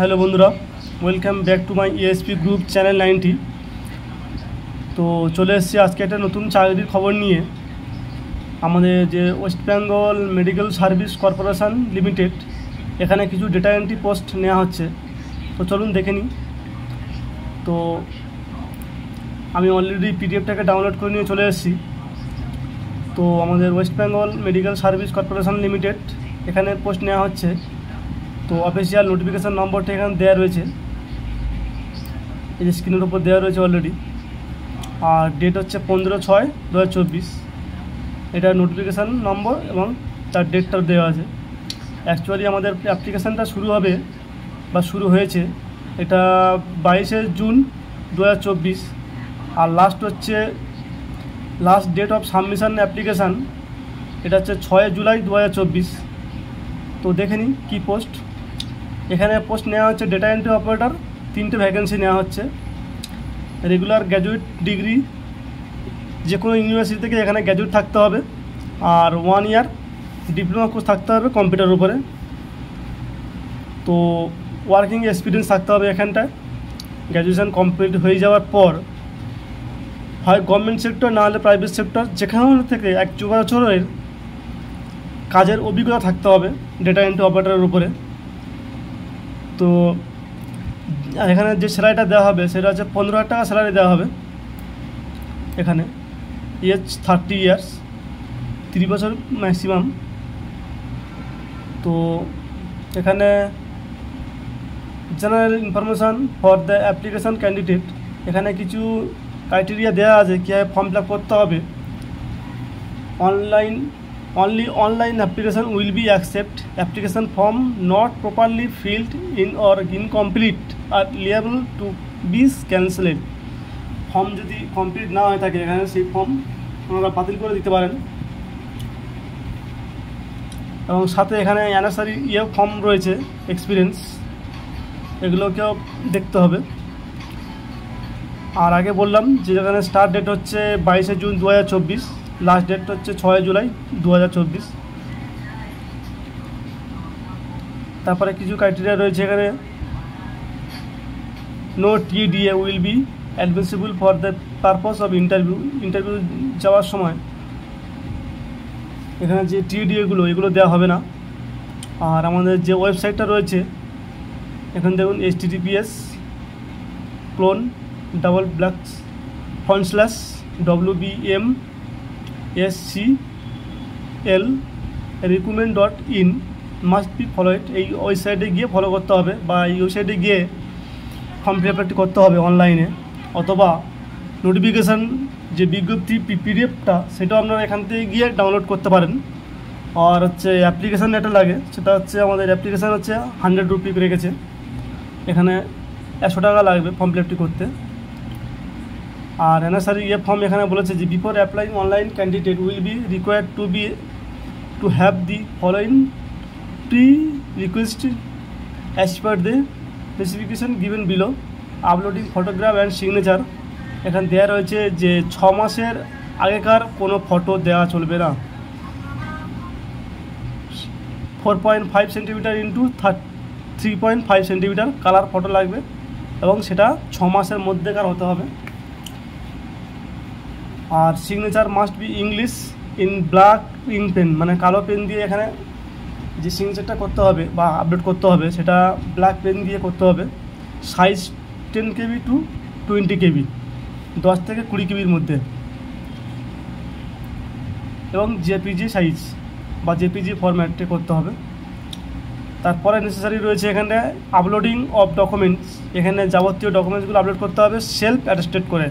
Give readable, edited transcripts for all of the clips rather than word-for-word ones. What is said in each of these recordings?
Hello বন্ধুরা, welcome back to my ESP group channel 90। তো চলে এসেছি আজকে একটা নতুন চাকরির খবর নিয়ে। আমাদের যে West Bengal medical service corporation limited, এখানে কিছু ডেটা এন্ট্রি পোস্ট নেওয়া হচ্ছে। তো চলুন দেখে নিই। তো আমি অলরেডি পিডিএফটাকে ডাউনলোড করে নিয়ে চলে এসেছি। তো আমাদের West Bengal medical service corporation limited এখানে পোস্ট নেওয়া হচ্ছে। তো অফিসিয়াল নোটিফিকেশান নম্বরটা এখানে দেওয়া রয়েছে, এই যে স্ক্রিনের উপর দেওয়া রয়েছে অলরেডি। আর ডেট হচ্ছে 15/6/2024। এটা নোটিফিকেশান নম্বর এবং তার ডেটটাও দেওয়া আছে। অ্যাকচুয়ালি আমাদের অ্যাপ্লিকেশানটা শুরু হবে বা শুরু হয়েছে এটা 22 জুন 2024। আর last date of submission application এটা হচ্ছে 6 জুলাই 2024। তো দেখে নিই কী পোস্ট। এখানে পোস্ট নেওয়া হচ্ছে ডেটা এন্ট্রি অপারেটর, 3টে ভ্যাকেন্সি নেওয়া হচ্ছে। রেগুলার গ্র্যাজুয়েট ডিগ্রি যে কোনো ইউনিভার্সিটি থেকে এখানে গ্র্যাজুয়েট থাকতে হবে। আর 1 ইয়ার ডিপ্লোমা কোর্স থাকতে হবে কম্পিউটারের উপরে। তো ওয়ার্কিং এক্সপিরিয়েন্স থাকতে হবে এখানটায়। গ্র্যাজুয়েশান কমপ্লিট হয়ে যাওয়ার পর হয় গভর্নমেন্ট সেক্টর না হলে প্রাইভেট সেক্টর, যেখানে থেকে 1 বছরের কাজের অভিজ্ঞতা থাকতে হবে ডেটা এন্ট্রি অপারেটরের উপরে। তো এখানে যে স্যালারিটা দেওয়া হবে সেটা হচ্ছে 15,000 টাকা স্যালারি দেওয়া হবে। এখানে এজ 30 ইয়ার্স, 30 বছর ম্যাক্সিমাম। তো এখানে general information for the application candidate, এখানে কিছু ক্রাইটেরিয়া দেওয়া আছে কীভাবে ফর্ম ফিল আপ করতে হবে। Only online application will be accept. Application form not properly filled in or incomplete are liable to be cancelled. Form যদি কমপ্লিট না হয়ে থাকে এখানে সেই ফর্ম আপনারা বাতিল করে দিতে পারেন। এবং সাথে এখানে অ্যানাসারি ফর্ম রয়েছে, এক্সপিরিয়েন্স, এগুলোকেও দেখতে হবে। আর আগে বললাম যে এখানে স্টার্ট ডেট হচ্ছে 22 জুন 2024, লাস্ট ডেট হচ্ছে 6 জুলাই 2024। তারপরে কিছু ক্রাইটেরিয়া রয়েছে এখানে। No TDA will be admissible for the purpose of interview যাওয়ার সময় এখানে যে TDAগুলো এগুলো দেওয়া হবে না। আর আমাদের যে ওয়েবসাইটটা রয়েছে এখানে দেখুন https://wbmscl recruitment.in must be followed. এই ওয়েবসাইটে গিয়ে ফলো করতে হবে বা এই ওয়েবসাইটে গিয়ে ফর্ম ফিল আপটি করতে হবে অনলাইনে, অথবা নোটিফিকেশান যে বিজ্ঞপ্তি পিডিএফটা সেটাও আপনারা এখান থেকে গিয়ে ডাউনলোড করতে পারেন। আর হচ্ছে অ্যাপ্লিকেশান যেটা লাগে সেটা হচ্ছে আমাদের অ্যাপ্লিকেশান হচ্ছে 100 রুপি রেখেছে। এখানে 100 টাকা লাগবে ফর্ম ফিল আপটি করতে। আর অ্যানাসারি ফর্ম এখানে বলেছে যে before applying online candidate will be required to have the following pre-request as per the specification given below, uploading photograph and signature. এখানে দেওয়া রয়েছে যে 6 মাসের আগেকার কোনো ফটো দেওয়া চলবে না। 4.5 centimetre into 3.5 centimetre colour photo লাগবে এবং সেটা 6 মাসের মধ্যেকার হতে হবে। আর signature must be English in black ink pen, মানে কালো পেন দিয়ে এখানে যে সিগনেচারটা করতে হবে বা আপডেট করতে হবে সেটা ব্ল্যাক পেন দিয়ে করতে হবে। সাইজ 10 KB টু 20 KB, 10 থেকে 20 KBর মধ্যে, এবং JPG সাইজ বা JPG ফরম্যাটে করতে হবে। তারপরে নেসেসারি রয়েছে এখানে আপলোডিং অফ ডকুমেন্টস, এখানে যাবতীয় ডকুমেন্টসগুলো আপলোড করতে হবে সেলফ অ্যাটেস্টেড করে।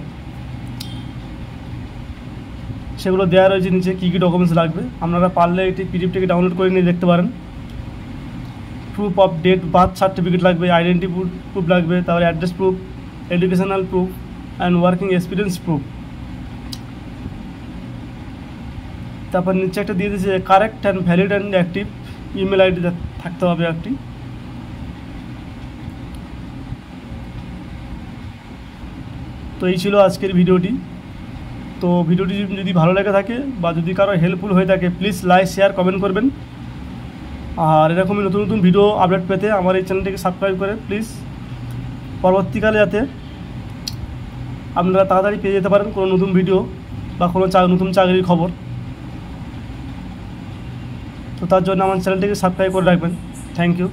সেগুলো দেওয়া রয়েছে নিচে কী কী ডকুমেন্টস লাগবে। আপনারা পারলে এটি পিডিএফটিকে ডাউনলোড করে নিয়ে দেখতে পারেন। Proof of date birth certificate লাগবে, আইডেন্টি প্রুফ লাগবে, তারপরে address proof, educational proof and working experience proof. তারপর নিচে একটা দিয়ে দিয়েছে correct and valid and active email ID থাকতে হবে একটি। তো এই ছিল আজকের ভিডিওটি। তো ভিডিওটি যদি ভালো লেগে থাকে বা যদি কারো হেল্পফুল হয়ে থাকে প্লিজ লাইক শেয়ার কমেন্ট করবেন। আর এরকমই নতুন নতুন ভিডিও আপডেট পেতে আমার এই চ্যানেলটিকে সাবস্ক্রাইব করে প্লিজ, পরবর্তীকালে যাতে আপনারা তাড়াতাড়ি পেয়ে যেতে পারেন কোনো নতুন ভিডিও বা কোনো নতুন চাকরির খবর। তো তার জন্য আমার চ্যানেলটিকে সাবস্ক্রাইব করে রাখবেন। Thank you.